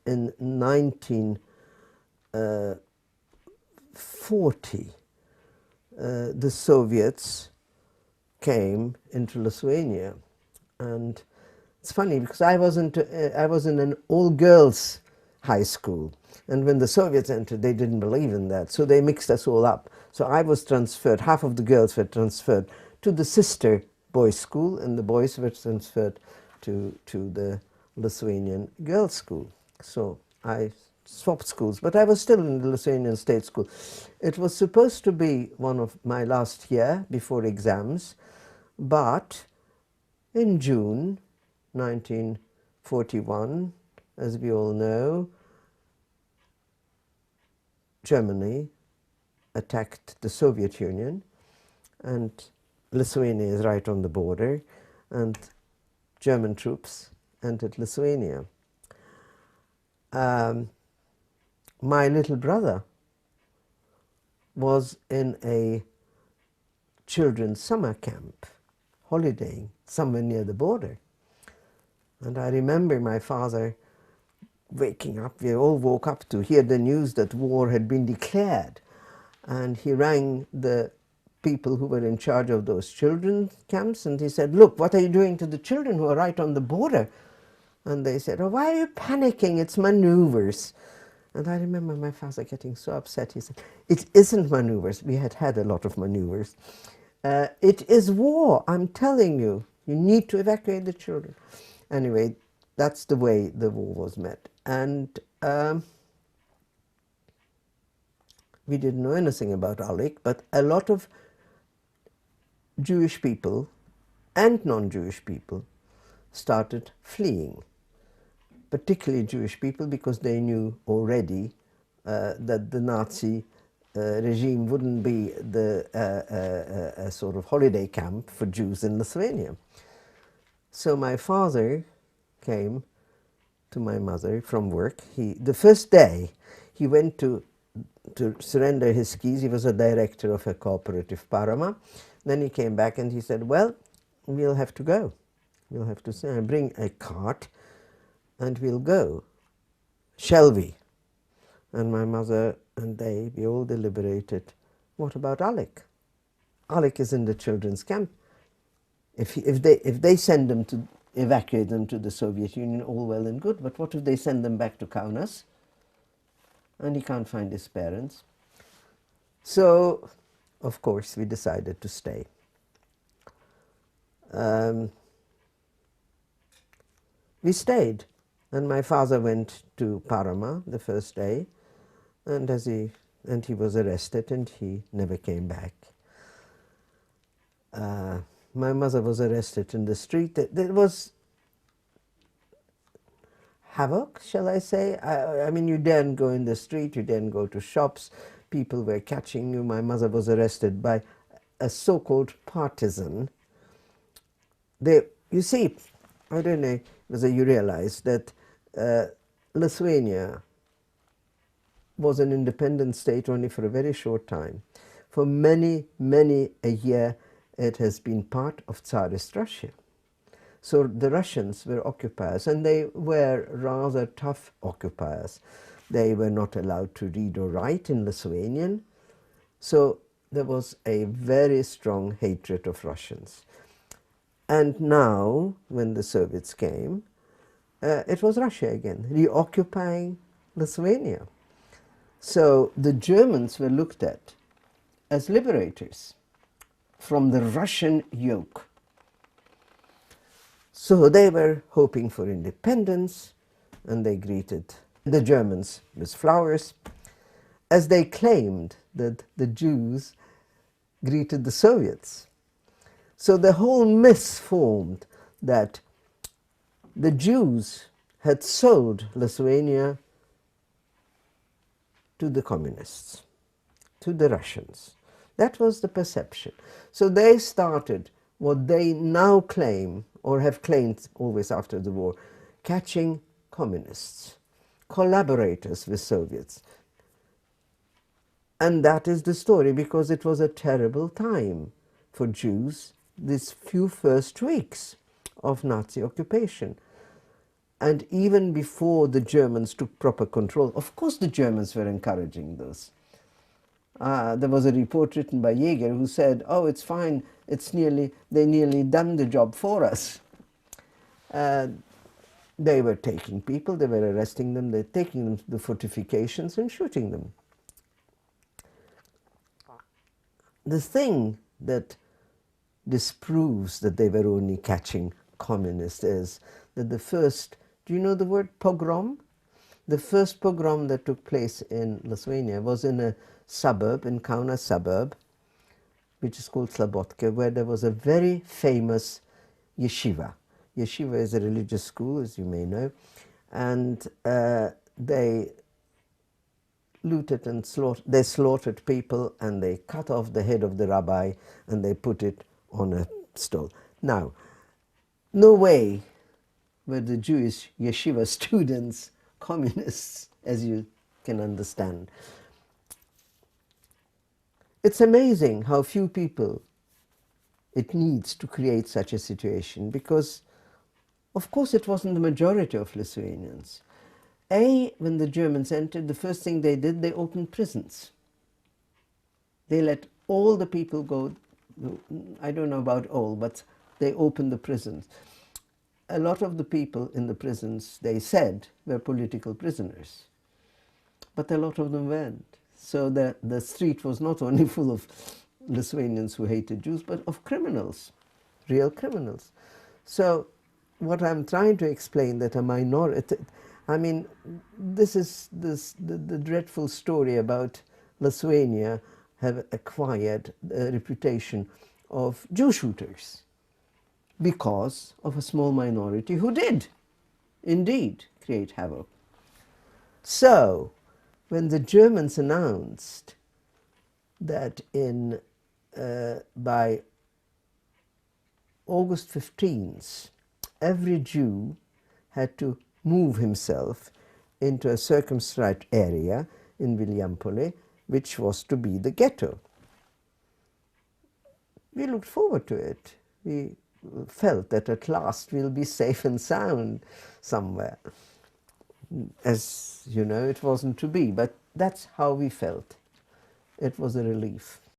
in 1940, the Soviets came into Lithuania. And it's funny because I was in an all-girls high school, and when the Soviets entered, they didn't believe in that, so they mixed us all up. So I was transferred, half of the girls were transferred to the sister boys' school, and the boys were transferred to the Lithuanian girls' school. So I swapped schools, but I was still in the Lithuanian state school. It was supposed to be one of my last year before exams, but in June 1941, as we all know, Germany attacked the Soviet Union, and Lithuania is right on the border, and German troops entered Lithuania. My little brother was in a children's summer camp, holidaying somewhere near the border. And I remember my father waking up, we all woke up to hear the news that war had been declared. And he rang the people who were in charge of those children's camps, and he said, "Look, what are you doing to the children who are right on the border?" And they said, "Oh, why are you panicking? It's maneuvers." And I remember my father getting so upset. He said, "It isn't maneuvers." We had had a lot of maneuvers. "It is war, I'm telling you. You need to evacuate the children." Anyway, that's the way the war was met. And we didn't know anything about Alec, but a lot of Jewish people and non-Jewish people started fleeing, particularly Jewish people, because they knew already that the Nazi regime wouldn't be a sort of holiday camp for Jews in Lithuania. So my father came to my mother from work. The first day he went to surrender his keys. He was a director of a cooperative, Parama. Then he came back and he said, "Well, we'll have to go. We'll have to bring a cart and we'll go. Shall we?" And my mother and we all deliberated, what about Alec? Alec is in the children's camp. If they send them to evacuate them to the Soviet Union, all well and good, but what if they send them back to Kaunas? And he can't find his parents. So, of course, we decided to stay. We stayed, and my father went to Parama the first day, and he was arrested, and he never came back. My mother was arrested in the street. There was havoc, shall I say? I mean, you daren't go in the street, you daren't go to shops, people were catching you. My mother was arrested by a so-called partisan. You see, I don't know whether you realize that Lithuania was an independent state only for a very short time. For many, many a year, it has been part of Tsarist Russia. So the Russians were occupiers, and they were rather tough occupiers. They were not allowed to read or write in Lithuanian, so there was a very strong hatred of Russians. And now, when the Soviets came, it was Russia again, reoccupying Lithuania. So the Germans were looked at as liberators from the Russian yoke. So they were hoping for independence, and they greeted the Germans with flowers, as they claimed that the Jews greeted the Soviets. So the whole myth formed that the Jews had sold Lithuania to the communists, to the Russians. That was the perception. So they started what they now claim, or have claimed always after the war, catching communists, collaborators with Soviets. And that is the story, because it was a terrible time for Jews, these few first weeks of Nazi occupation. And even before the Germans took proper control, of course the Germans were encouraging this. There was a report written by Jaeger who said, oh, it's fine, they nearly done the job for us. They were taking people, they were arresting them, they were taking them to the fortifications and shooting them. The thing that disproves that they were only catching communists is that the first, do you know the word pogrom? The first pogrom that took place in Lithuania was in a suburb, in Kaunas suburb, which is called Slabodka, where there was a very famous yeshiva. Yeshiva is a religious school, as you may know, and they looted and slaughtered people, and they cut off the head of the rabbi and they put it on a stone. Now, no way were the Jewish yeshiva students communists, as you can understand. It's amazing how few people it needs to create such a situation, because of course it wasn't the majority of Lithuanians. When the Germans entered, the first thing they did, they opened prisons. They let all the people go. I don't know about all, but they opened the prisons. A lot of the people in the prisons, they said, were political prisoners, but a lot of them weren't. So the street was not only full of Lithuanians who hated Jews, but of criminals, real criminals. So what I'm trying to explain, that a minority, I mean, this is the dreadful story about Lithuania have acquired a reputation of Jew shooters because of a small minority who did indeed create havoc. So when the Germans announced that by August 15th, every Jew had to move himself into a circumscribed area in Viliampole, which was to be the ghetto. We looked forward to it. We felt that at last we'll be safe and sound somewhere. As you know, it wasn't to be, but that's how we felt. It was a relief.